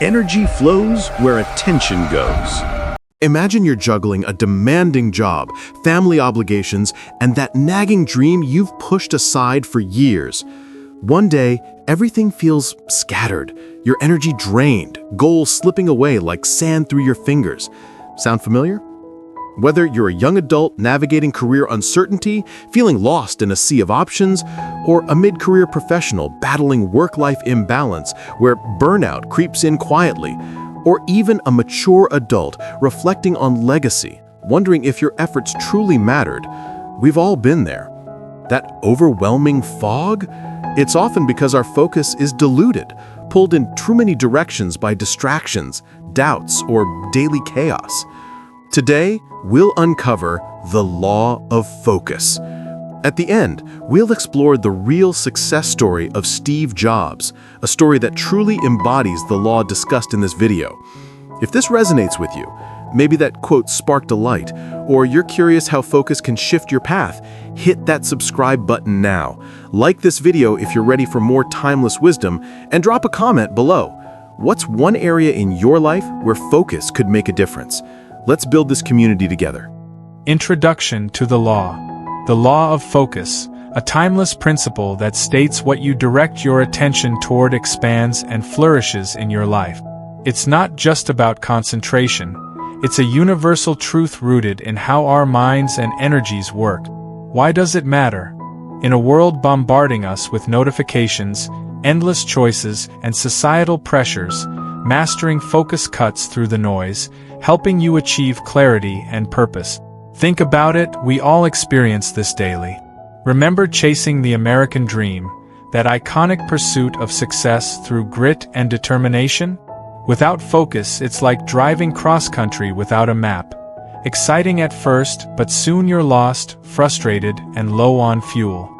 Energy flows where attention goes. Imagine you're juggling a demanding job, family obligations, and that nagging dream you've pushed aside for years. One day, everything feels scattered, your energy drained, goals slipping away like sand through your fingers. Sound familiar? Whether you're a young adult navigating career uncertainty, feeling lost in a sea of options, or a mid-career professional battling work-life imbalance where burnout creeps in quietly, or even a mature adult reflecting on legacy, wondering if your efforts truly mattered, we've all been there. That overwhelming fog? It's often because our focus is diluted, pulled in too many directions by distractions, doubts, or daily chaos. Today, we'll uncover the law of focus. At the end, we'll explore the real success story of Steve Jobs, a story that truly embodies the law discussed in this video. If this resonates with you, maybe that quote sparked a light, or you're curious how focus can shift your path, hit that subscribe button now. Like this video if you're ready for more timeless wisdom, and drop a comment below. What's one area in your life where focus could make a difference? Let's build this community together. Introduction to the law. The law of focus, a timeless principle that states what you direct your attention toward expands and flourishes in your life. It's not just about concentration. It's a universal truth rooted in how our minds and energies work. Why does it matter? In a world bombarding us with notifications, endless choices, and societal pressures, mastering focus cuts through the noise, helping you achieve clarity and purpose. Think about it, we all experience this daily. Remember chasing the American dream, that iconic pursuit of success through grit and determination? Without focus, it's like driving cross-country without a map. Exciting at first, but soon you're lost, frustrated, and low on fuel.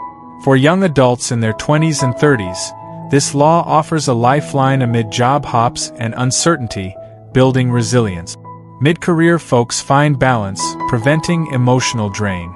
For young adults in their 20s and 30s, this law offers a lifeline amid job hops and uncertainty, building resilience. Mid-career folks find balance, preventing emotional drain.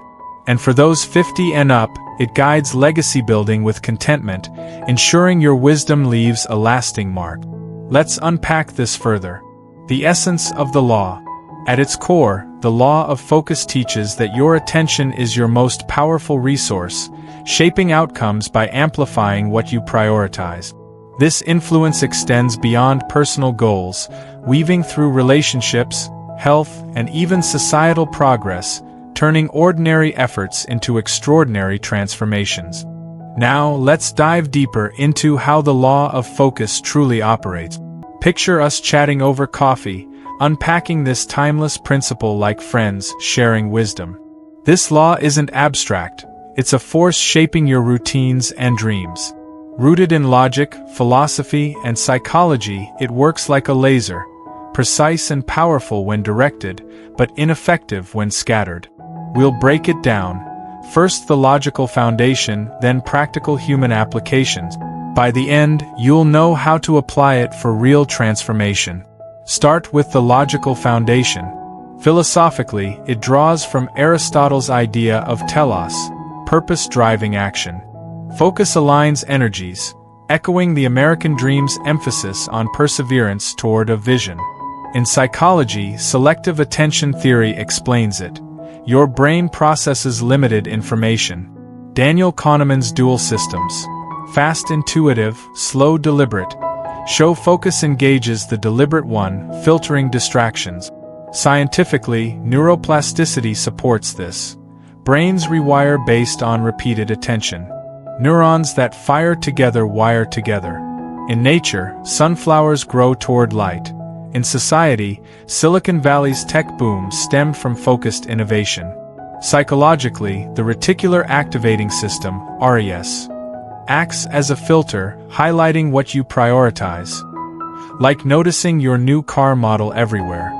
And for those 50 and up, it guides legacy building with contentment, ensuring your wisdom leaves a lasting mark. Let's unpack this further. The essence of the law. At its core, the law of focus teaches that your attention is your most powerful resource, shaping outcomes by amplifying what you prioritize. This influence extends beyond personal goals, weaving through relationships, health, and even societal progress, turning ordinary efforts into extraordinary transformations. Now, let's dive deeper into how the law of focus truly operates. Picture us chatting over coffee, unpacking this timeless principle like friends sharing wisdom. This law isn't abstract, it's a force shaping your routines and dreams. Rooted in logic, philosophy, and psychology, it works like a laser, precise and powerful when directed, but ineffective when scattered. We'll break it down. First the logical foundation, then practical human applications. By the end, you'll know how to apply it for real transformation. Start with the logical foundation. Philosophically, it draws from Aristotle's idea of telos, purpose-driving action. Focus aligns energies, echoing the American dream's emphasis on perseverance toward a vision. In psychology, selective attention theory explains it. Your brain processes limited information. Daniel Kahneman's dual systems, fast intuitive, slow deliberate, show focus engages the deliberate one, filtering distractions. Scientifically, neuroplasticity supports this. Brains rewire based on repeated attention. Neurons that fire together wire together. In nature, sunflowers grow toward light. In society, Silicon Valley's tech boom stemmed from focused innovation. Psychologically, the reticular activating system, RAS, acts as a filter, highlighting what you prioritize. Like noticing your new car model everywhere.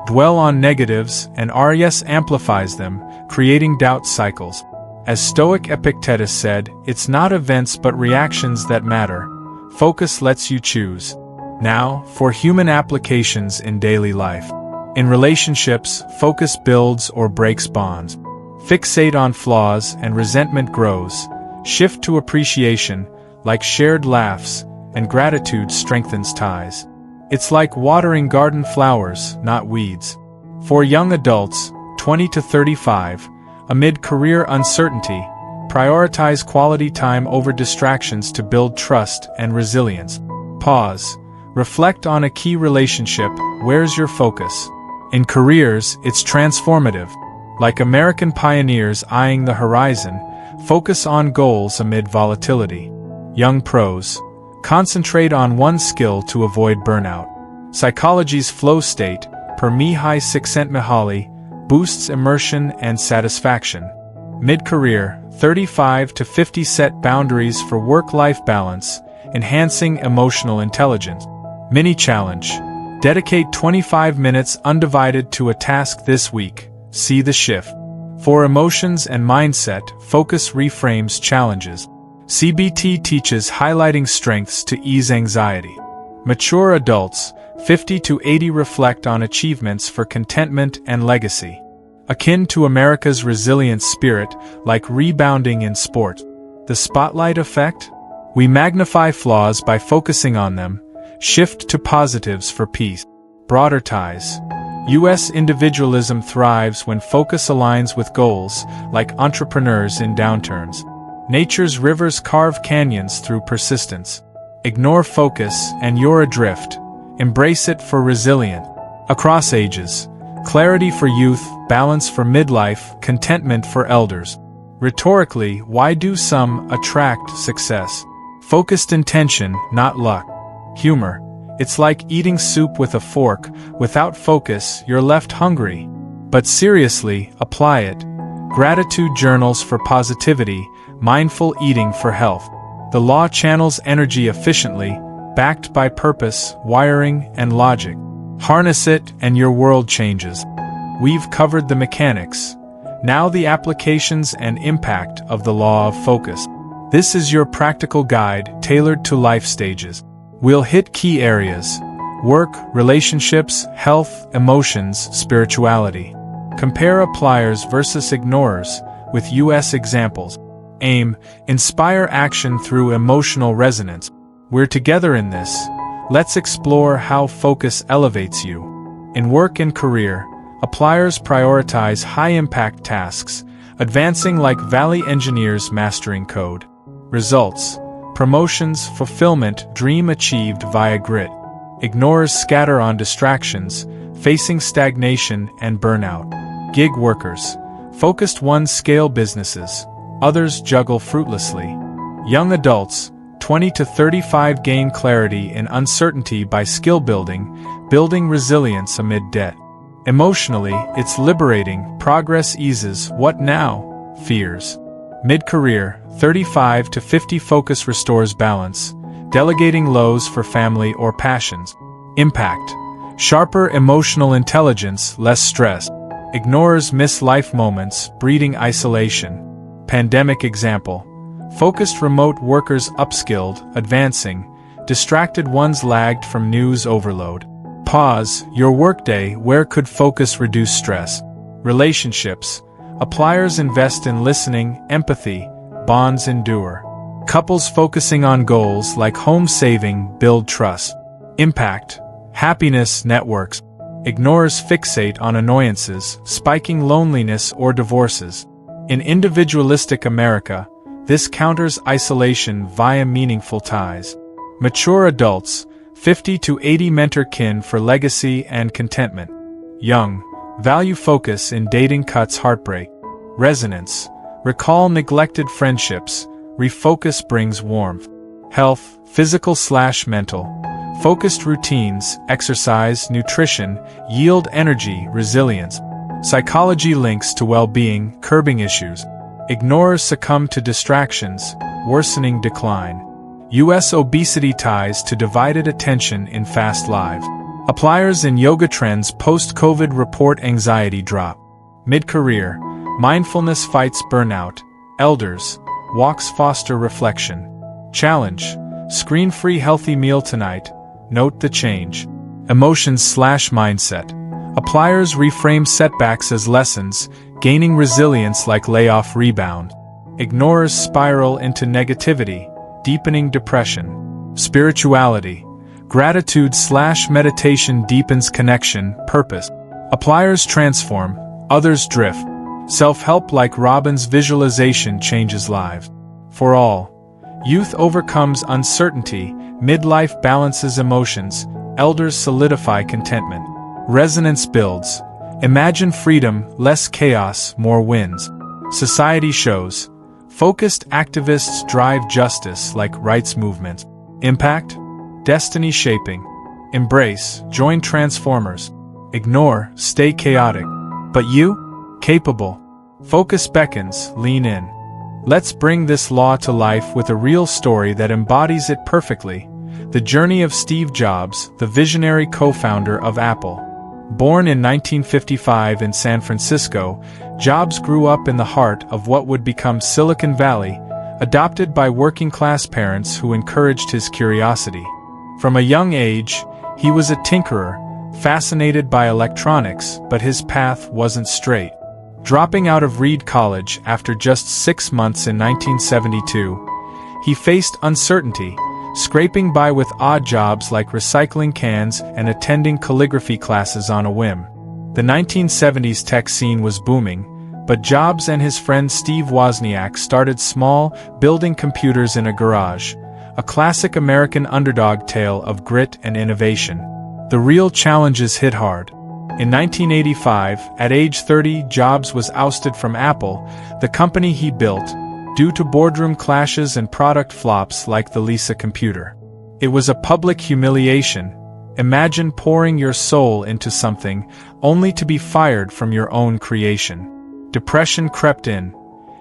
Dwell on negatives, and RAS amplifies them, creating doubt cycles. As Stoic Epictetus said, it's not events but reactions that matter. Focus lets you choose. Now, for human applications in daily life. In relationships, focus builds or breaks bonds. Fixate on flaws and resentment grows. Shift to appreciation, like shared laughs, and gratitude strengthens ties. It's like watering garden flowers, not weeds. For young adults, 20 to 35, amid career uncertainty, prioritize quality time over distractions to build trust and resilience. Pause. Reflect on a key relationship. Where's your focus? In careers, it's transformative. Like American pioneers eyeing the horizon, focus on goals amid volatility. Young pros. Concentrate on one skill to avoid burnout. Psychology's flow state, per Mihai Csikszentmihalyi, boosts immersion and satisfaction. Mid-career, 35 to 50 set boundaries for work-life balance, enhancing emotional intelligence. Mini-challenge. Dedicate 25 minutes undivided to a task this week. See the shift. For emotions and mindset, focus reframes challenges. CBT teaches highlighting strengths to ease anxiety. Mature adults, 50 to 80 reflect on achievements for contentment and legacy. Akin to America's resilient spirit, like rebounding in sport. The spotlight effect? We magnify flaws by focusing on them, shift to positives for peace. Broader ties. U.S. individualism thrives when focus aligns with goals, like entrepreneurs in downturns. Nature's rivers carve canyons through persistence. Ignore focus and you're adrift. Embrace it for resilience. Across ages. Clarity for youth, balance for midlife, contentment for elders. Rhetorically, why do some attract success? Focused intention, not luck. Humor. It's like eating soup with a fork. Without focus, you're left hungry. But seriously, apply it. Gratitude journals for positivity, mindful eating for health. The law channels energy efficiently, backed by purpose, wiring, and logic. Harness it and your world changes. We've covered the mechanics. Now the applications and impact of the law of focus. This is your practical guide tailored to life stages. We'll hit key areas: work, relationships, health, emotions, spirituality. Compare appliers versus ignorers with US examples. Aim, inspire action through emotional resonance. We're together in this. Let's explore how focus elevates you. In work and career, appliers prioritize high-impact tasks, advancing like Valley engineers mastering code. Results: promotions, fulfillment, dream achieved via grit. Ignorers scatter on distractions, facing stagnation and burnout. Gig workers, focused one-scale businesses, others juggle fruitlessly. Young adults, 20 to 35 gain clarity in uncertainty by skill building, building resilience amid debt. Emotionally, it's liberating, progress eases what now? Fears. Mid-career, 35 to 50 focus restores balance, delegating lows for family or passions. Impact. Sharper emotional intelligence, less stress. Ignorers miss life moments, breeding isolation. Pandemic example. Focused remote workers upskilled, advancing. Distracted ones lagged from news overload. Pause. Your workday. Where could focus reduce stress? Relationships. Appliers invest in listening, empathy. Bonds endure. Couples focusing on goals like home saving build trust. Impact. Happiness networks. Ignorers fixate on annoyances, spiking loneliness or divorces. In individualistic America, this counters isolation via meaningful ties. Mature adults, 50 to 80 mentor kin for legacy and contentment. Young, value focus in dating cuts heartbreak. Resonance, recall neglected friendships, refocus brings warmth. Health, physical/mental. Focused routines, exercise, nutrition, yield energy, resilience. Psychology links to well-being, curbing issues. Ignorers succumb to distractions, worsening decline. U.S. obesity ties to divided attention in fast lives. Appliers in yoga trends post-COVID report anxiety drop. Mid-career, mindfulness fights burnout. Elders, walks foster reflection. Challenge, screen-free healthy meal tonight. Note the change. Emotions/mindset. Appliers reframe setbacks as lessons, gaining resilience like layoff rebound. Ignorers spiral into negativity, deepening depression. Spirituality. Gratitude/meditation deepens connection, purpose. Appliers transform, others drift. Self-help like Robin's visualization changes lives. For all. Youth overcomes uncertainty, midlife balances emotions, elders solidify contentment. Resonance builds. Imagine freedom, less chaos, more wins. Society shows. Focused activists drive justice like rights movements. Impact? Destiny shaping. Embrace, join transformers. Ignore, stay chaotic. But you? Capable. Focus beckons, lean in. Let's bring this law to life with a real story that embodies it perfectly. The journey of Steve Jobs, the visionary co-founder of Apple. Born in 1955 in San Francisco, Jobs grew up in the heart of what would become Silicon Valley, adopted by working-class parents who encouraged his curiosity. From a young age, he was a tinkerer, fascinated by electronics, but his path wasn't straight. Dropping out of Reed College after just 6 months in 1972, he faced uncertainty, scraping by with odd jobs like recycling cans and attending calligraphy classes on a whim. The 1970s tech scene was booming, but Jobs and his friend Steve Wozniak started small, building computers in a garage, a classic American underdog tale of grit and innovation. The real challenges hit hard. In 1985, at age 30, Jobs was ousted from Apple, the company he built, due to boardroom clashes and product flops like the Lisa computer. It was a public humiliation. Imagine pouring your soul into something, only to be fired from your own creation. Depression crept in.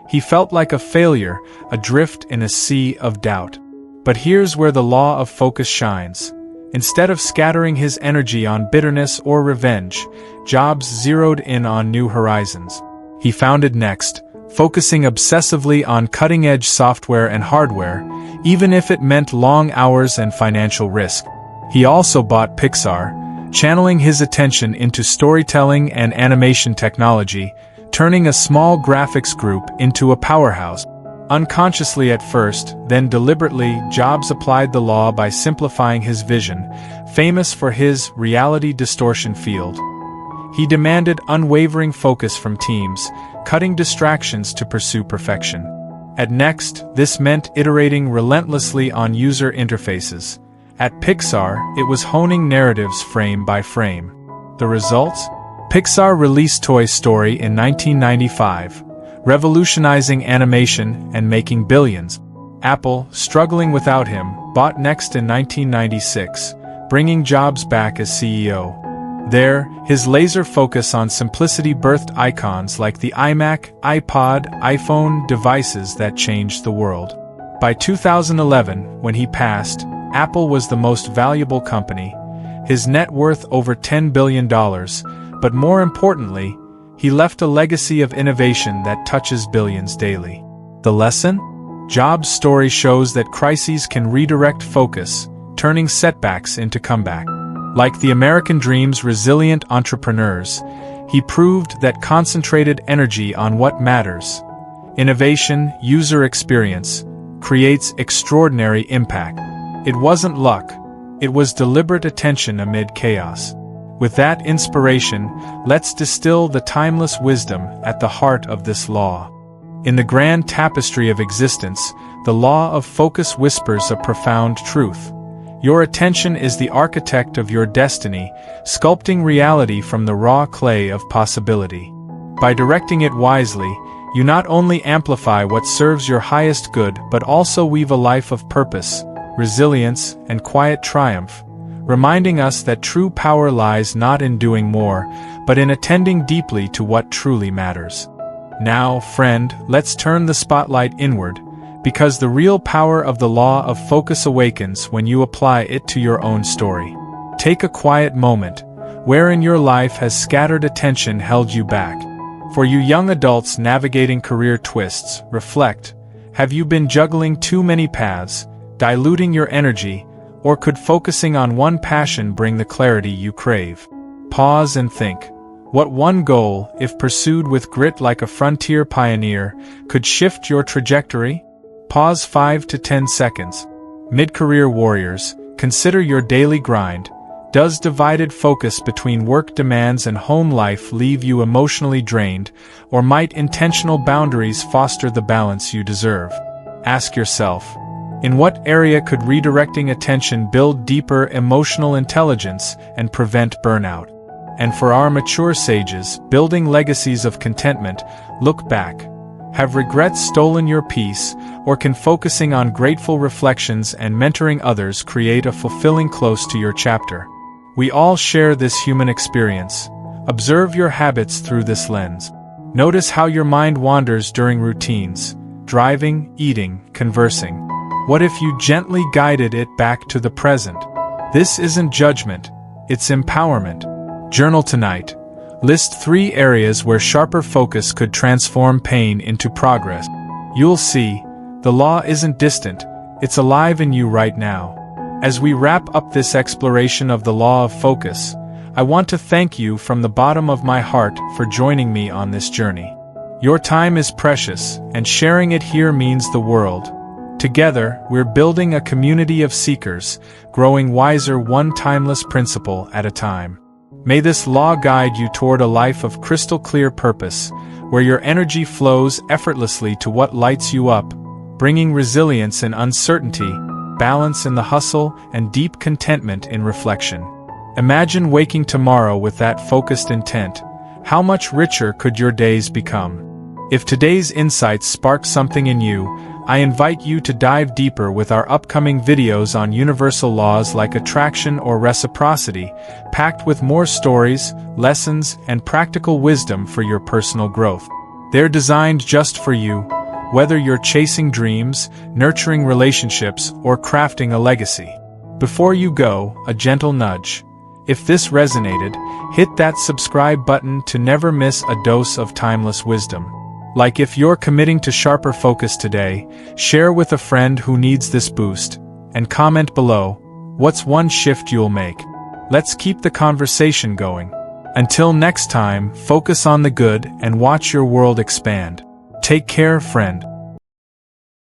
He felt like a failure, adrift in a sea of doubt. But here's where the law of focus shines. Instead of scattering his energy on bitterness or revenge, Jobs zeroed in on new horizons. He founded Next, focusing obsessively on cutting-edge software and hardware, even if it meant long hours and financial risk. He also bought Pixar, channeling his attention into storytelling and animation technology, turning a small graphics group into a powerhouse. Unconsciously at first, then deliberately, Jobs applied the law by simplifying his vision, famous for his reality distortion field. He demanded unwavering focus from teams, cutting distractions to pursue perfection. At Next, this meant iterating relentlessly on user interfaces. At Pixar, it was honing narratives frame by frame. The results? Pixar released Toy Story in 1995. Revolutionizing animation and making billions. Apple, struggling without him, bought Next in 1996, bringing Jobs back as CEO. There, his laser focus on simplicity birthed icons like the iMac, iPod, iPhone devices that changed the world. By 2011, when he passed, Apple was the most valuable company, his net worth over $10 billion, but more importantly, he left a legacy of innovation that touches billions daily. The lesson? Jobs' story shows that crises can redirect focus, turning setbacks into comeback. Like the American dream's resilient entrepreneurs, he proved that concentrated energy on what matters, innovation, user experience, creates extraordinary impact. It wasn't luck, it was deliberate attention amid chaos. With that inspiration, let's distill the timeless wisdom at the heart of this law. In the grand tapestry of existence, the law of focus whispers a profound truth. Your attention is the architect of your destiny, sculpting reality from the raw clay of possibility. By directing it wisely, you not only amplify what serves your highest good but also weave a life of purpose, resilience, and quiet triumph, reminding us that true power lies not in doing more, but in attending deeply to what truly matters. Now, friend, let's turn the spotlight inward, because the real power of the law of focus awakens when you apply it to your own story. Take a quiet moment, where in your life has scattered attention held you back? For you young adults navigating career twists, reflect, have you been juggling too many paths, diluting your energy, or could focusing on one passion bring the clarity you crave? Pause and think. What one goal, if pursued with grit like a frontier pioneer, could shift your trajectory? Pause 5 to 10 seconds. Mid-career warriors, Consider your daily grind. Does divided focus between work demands and home life leave you emotionally drained, or might intentional boundaries foster the balance you deserve? Ask yourself, in what area could redirecting attention build deeper emotional intelligence and prevent burnout? And for our mature sages, building legacies of contentment, look back. Have regrets stolen your peace, or can focusing on grateful reflections and mentoring others create a fulfilling close to your chapter? We all share this human experience. Observe your habits through this lens. Notice how your mind wanders during routines, driving, eating, conversing. What if you gently guided it back to the present? This isn't judgment, it's empowerment. Journal tonight. List 3 areas where sharper focus could transform pain into progress. You'll see, the law isn't distant, it's alive in you right now. As we wrap up this exploration of the law of focus, I want to thank you from the bottom of my heart for joining me on this journey. Your time is precious, and sharing it here means the world. Together, we're building a community of seekers, growing wiser one timeless principle at a time. May this law guide you toward a life of crystal-clear purpose, where your energy flows effortlessly to what lights you up, bringing resilience in uncertainty, balance in the hustle, and deep contentment in reflection. Imagine waking tomorrow with that focused intent. How much richer could your days become? If today's insights spark something in you, I invite you to dive deeper with our upcoming videos on universal laws like attraction or reciprocity, packed with more stories, lessons, and practical wisdom for your personal growth. They're designed just for you, whether you're chasing dreams, nurturing relationships, or crafting a legacy. Before you go, a gentle nudge. If this resonated, hit that subscribe button to never miss a dose of timeless wisdom. Like if you're committing to sharper focus today, share with a friend who needs this boost, and comment below, what's one shift you'll make? Let's keep the conversation going. Until next time, focus on the good and watch your world expand. Take care, friend.